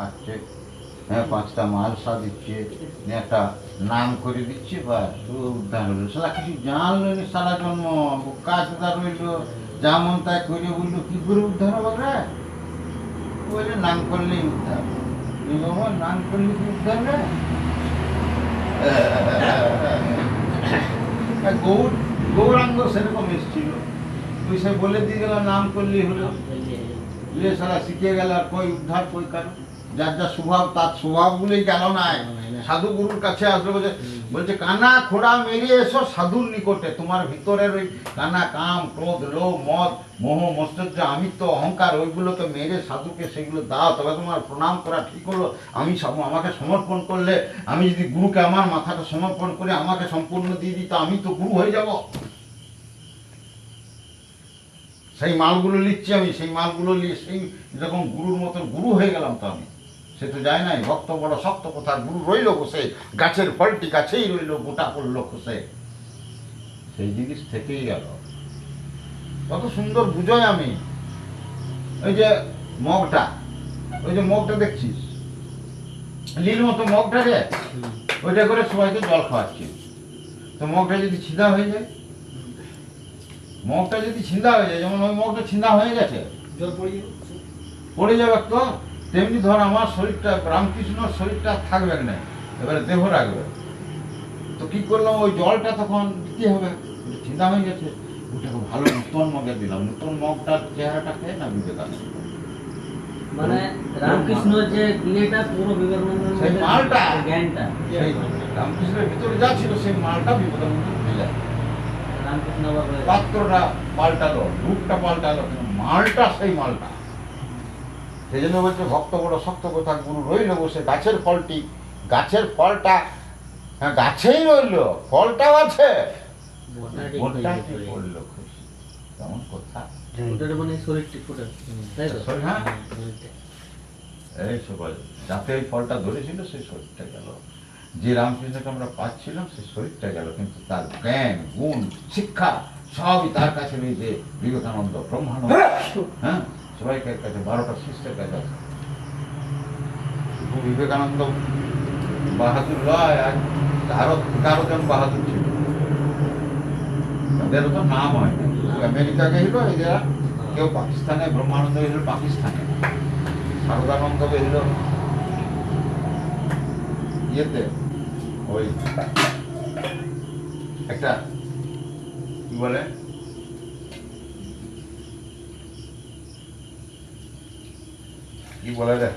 পাচ্ছে, হ্যাঁ 5টা মালসা দিচ্ছে, একটা নাম করে দিচ্ছে, বা তো উদ্ধার হলো। সারা কিছু জানলো না, সারা জন্ম কাজ রইল, যেমন তাই করে বললো কি করে উদ্ধার হবে রে, বলে নাম করলেই উদ্ধার। বাবা নাম করলে কি উদ্ধার রে? গৌরাঙ্গ সেরকম এসেছিল, তুই সে বলে দিয়ে গেল নাম করলেই হলো, সারা শিখে গেল, আর কই উদ্ধার কই কারণ, যার যা স্বভাব তার স্বভাবগুলোই গেল না। সাধু গুরুর কাছে আসলে বলছে কানা খোড়া মেরে এসো সাধুর নিকটে, তোমার ভিতরের ওই কানা কাম ক্রোধ লোভ মদ মোহ মৎসর্য আমিত্ব অহংকার ওইগুলোকে মেরে সাধুকে সেগুলো দাও, তবে তোমার প্রণাম করা ঠিক হলো। আমাকে সমর্পণ করলে, আমি যদি গুরুকে আমার মাথাটা সমর্পণ করে আমাকে সম্পূর্ণ দিয়ে দিই, তো আমি তো গুরু হয়ে যাব। সেই মালগুলো নিচ্ছি আমি, সেই মালগুলো নিয়ে সেই যখন গুরুর মতন গুরু হয়ে গেলাম, তো আমি সে তো যায় নাই। ভক্ত বড় শক্ত কথা, গুরু রইল বসে, গাছের ফলটি গাছেই রইল, গোটা পড়ল খসে। সেই জিনিস থেকেই গেল। কত সুন্দর বুঝোয় আমি। ওই যে মগটা, ওই যে মগটা দেখছিস লীল মতো মগটা রে, ওইটা করে সবাইকে জল খাওয়াচ্ছি। তো মগটা যদি ছিঁড়া হয়ে যায়, মগটা যদি ছিঁড়া হয়ে যায়, যেমন ওই মগটা ছিঁড়া হয়ে গেছে, জল পড়ে যাবে তো, তেমনি ধর আমার শরীরটা, রামকৃষ্ণর শরীরটা থাকবে না, এবারে দেহ রাখবে। তো কি করলাম, ওই জলটা তখন দিতে হবে, চিন্তা হয়ে গেছে, ওটাকে ভালো নতুন মগে দিলাম। নতুন মগটার চেহারাটা খেয়ে না বিবেকানন্দ, মানে রামকৃষ্ণ যে ইয়েটা পুরো বিবেকানন্দ, সেই মালটা, জ্ঞানটা, সেই রামকৃষ্ণের ভিতরে যা ছিল সেই মালটা বিবেকানন্দ দিলে। রামকৃষ্ণ বাবা পাত্রটা পাল্টালো, রূপটা পাল্টালো, কিন্তু মালটা সেই মালটা। সেই জন্য বলছে ভক্ত বড় শক্ত কথা, গুরু রইল বসে, গাছের ফলটি, গাছের ফলটা হ্যাঁ গাছেই রইল, ফলটাও আছে, পড়লো খুশি। কেমন কথা, মানে শরীরটি ফুটে, তাই তো? হ্যাঁ এই সবাই যাতে এই ফলটা ধরেছিল সেই শরীরটা গেল, যে রামকৃষ্ণকে আমরা পাচ্ছিলাম সেই শরীরটা গেল, কিন্তু তার জ্ঞান গুণ শিক্ষা সবই তার কাছে রয়েছে। বিবেকানন্দ ব্রহ্মানন্দ, হ্যাঁ সবাইকে কাছে 12টা শিষ্যের কাছে আছে। বিবেকানন্দ বাহাদুর লয়, আর আরো 11 জন বাহাদুর ছিল, তাদেরও তো নাম হয় না। আমেরিকা গেছিল এরা, কেউ পাকিস্তানে, ব্রহ্মানন্দ গেছিল পাকিস্তানে, শারদানন্দ গেছিল ইয়েতে, ওই একটা কি বলে রে